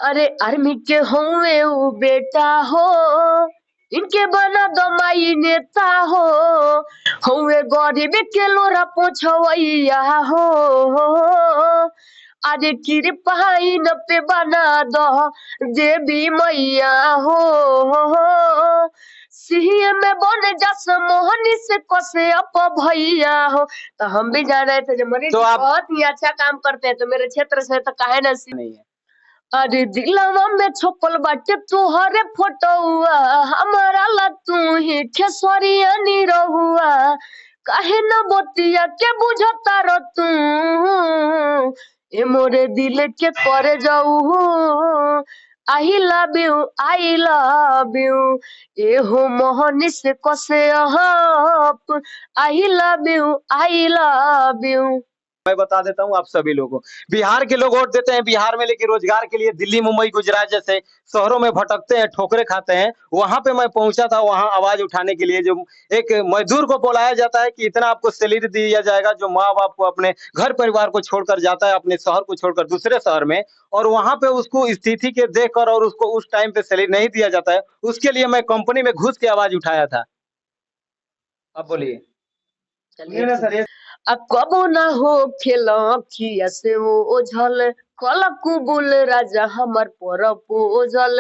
अरे आर्मी के होवे उ बेटा हो, इनके बना दो माई नेता हो, होवे गरीब के लोरा पोछवैया हो, अरे कृपा इन पे बना दो देवी मैया हो, सीएम में बन जस मोहनी से कसे अप भैया हो। तो हम भी जान रहे थे जो मनीष तो जी आप बहुत ही अच्छा काम करते हैं, तो मेरे क्षेत्र से तो काहे ना नहीं है। अरे दिलवा में छपल बाटे तुहरे फोटोआ, हमारा ला तू ही खेसरिया नी रहुआ, काहे न बतिया के बुझता र तू, ए मोरे दिल के करे जाऊ, आई लव यू, ए हो मोहनी से कसे अहप, आई लव यू। मैं बता देता हूँ आप सभी लोगों को, बिहार के लोग वोट देते हैं बिहार में, लेकिन रोजगार के लिए दिल्ली मुंबई गुजरात जैसे शहरों में भटकते हैं, ठोकरे खाते हैं। वहां पे मैं पहुंचा था, वहां आवाज उठाने के लिए। जो एक मजदूर को बुलाया जाता है कि इतना आपको सैलरी दिया जाएगा, जो माँ बाप को अपने घर परिवार को छोड़कर जाता है, अपने शहर को छोड़कर दूसरे शहर में, और वहां पे उसको स्थिति के देखकर और उसको उस टाइम पे सैलरी नहीं दिया जाता है, उसके लिए मैं कंपनी में घुस के आवाज उठाया था। अब बोलिए। चलिए ना सर, कबो ना हो खेलखिया से वो ओझल, कल कुबुल राजा हमर प्रपोजल,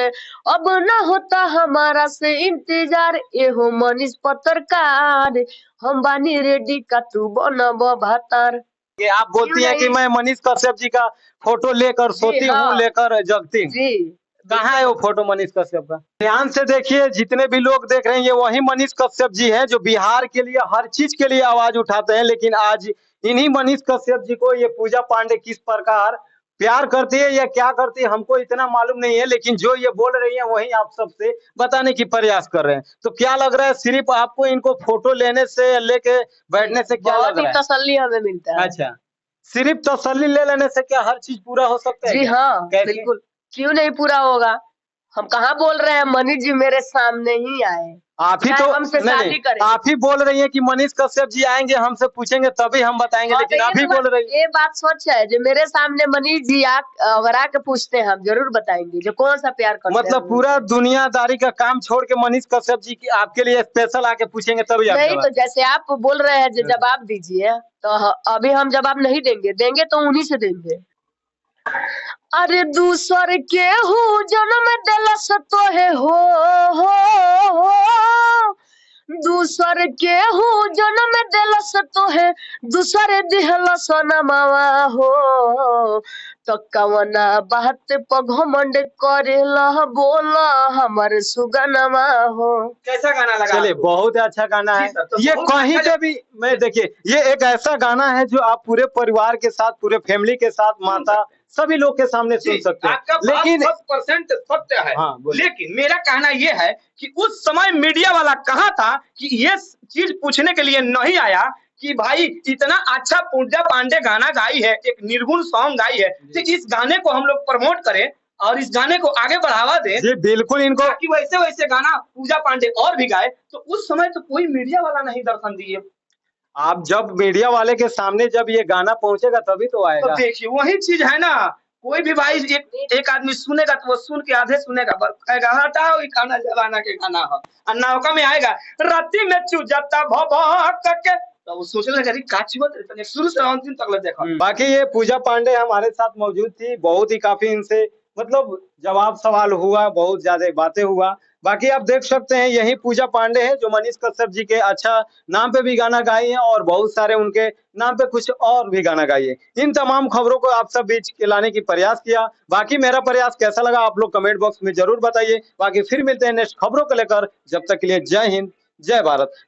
अब ना होता हमारा से इंतजार, एहो मनीष पत्रकार, हम बानी रेडी का तू बनब भातार। ये आप बोलती हैं कि मैं मनीष कश्यप जी का फोटो लेकर सोती हूँ, लेकर जगती हूँ। जी कहाँ है वो फोटो मनीष कश्यप का? ध्यान से देखिए, जितने भी लोग देख रहे हैं, ये वही मनीष कश्यप जी हैं जो बिहार के लिए हर चीज के लिए आवाज उठाते हैं। लेकिन आज इन्हीं मनीष कश्यप जी को ये पूजा पांडे किस प्रकार प्यार करती है या क्या करती है, हमको इतना मालूम नहीं है। लेकिन जो ये बोल रही है वही आप सबसे बताने की प्रयास कर रहे हैं। तो क्या लग रहा है, सिर्फ आपको इनको फोटो लेने से, लेके बैठने से क्या लग रहा है? तसल्ली हमें मिलता है। अच्छा, सिर्फ तसल्ली ले लेने से क्या हर चीज पूरा हो सकता है? जी हाँ, बिल्कुल, क्यों नहीं पूरा होगा। हम कहाँ बोल रहे हैं, मनीष जी मेरे सामने ही आए, आप ही तो हमसे शादी करें। आप ही बोल रही हैं कि मनीष कश्यप जी आएंगे, हमसे पूछेंगे तभी हम बताएंगे। लेकिन आप ही बोल रही हैं। ये बात सच है, जो मेरे सामने मनीष जी अगर आके पूछते हैं, हम जरूर बताएंगे जो कौन सा प्यार करते हैं। मतलब पूरा दुनियादारी का काम छोड़ के मनीष कश्यप जी की आपके लिए स्पेशल आके पूछेंगे तभी आप? नहीं तो जैसे आप बोल रहे हैं जो जवाब दीजिए, तो अभी हम जवाब नहीं देंगे तो उन्हीं से देंगे। अरे दूसर के हूँ जन्म दिलस तो है हो, दूसर के हूँ जन्म दिलस तो है, दूसरे दिहलस नमावा हो, तो कवना बात पर घमंड करेला बोला हमर सुगनमा हो। कैसा गाना लगा? चलिए, बहुत अच्छा गाना है ये। कहीं पे भी मैं देखिए, ये एक ऐसा गाना है जो आप पूरे परिवार के साथ, पूरे फैमिली के साथ, माता सभी लोग के सामने सुन सकते हैं। लेकिन 100% सत्य है। हाँ, लेकिन मेरा कहना यह है कि उस समय मीडिया वाला कहाँ था कि ये चीज पूछने के लिए नहीं आया कि भाई इतना अच्छा पूजा पांडे गाना गाई है, एक निर्गुण सॉन्ग गाई है, तो इस गाने को हम लोग प्रमोट करें और इस गाने को आगे बढ़ावा दें। जी बिल्कुल, इनको कि वैसे वैसे गाना पूजा पांडे और भी गाए। तो उस समय तो कोई मीडिया वाला नहीं दर्शन दिए। आप जब मीडिया वाले के सामने जब ये गाना पहुंचेगा तभी तो आएगा। तो देखिए वही चीज है ना, कोई भी भाई एक आदमी सुनेगा तो वो सुन के आधे सुनेगा, कहेगा हटाओ ये गाना जमाना के गाना है, और नौका में आएगा राती में चुजाता भभक के, तो वो सोचने लगा काची शुरू से अंतिम तक देखा। बाकी ये पूजा पांडे हमारे साथ मौजूद थी, बहुत ही काफी इनसे मतलब जवाब सवाल हुआ, बहुत ज्यादा बातें हुआ। बाकी आप देख सकते हैं यही पूजा पांडे है जो मनीष कश्यप जी के अच्छा नाम पे भी गाना गाई है और बहुत सारे उनके नाम पे कुछ और भी गाना गाई है। इन तमाम खबरों को आप सब बीच के लाने की प्रयास किया। बाकी मेरा प्रयास कैसा लगा आप लोग कमेंट बॉक्स में जरूर बताइए। बाकी फिर मिलते हैं नेक्स्ट खबरों को लेकर, जब तक के लिए जय हिंद, जय भारत।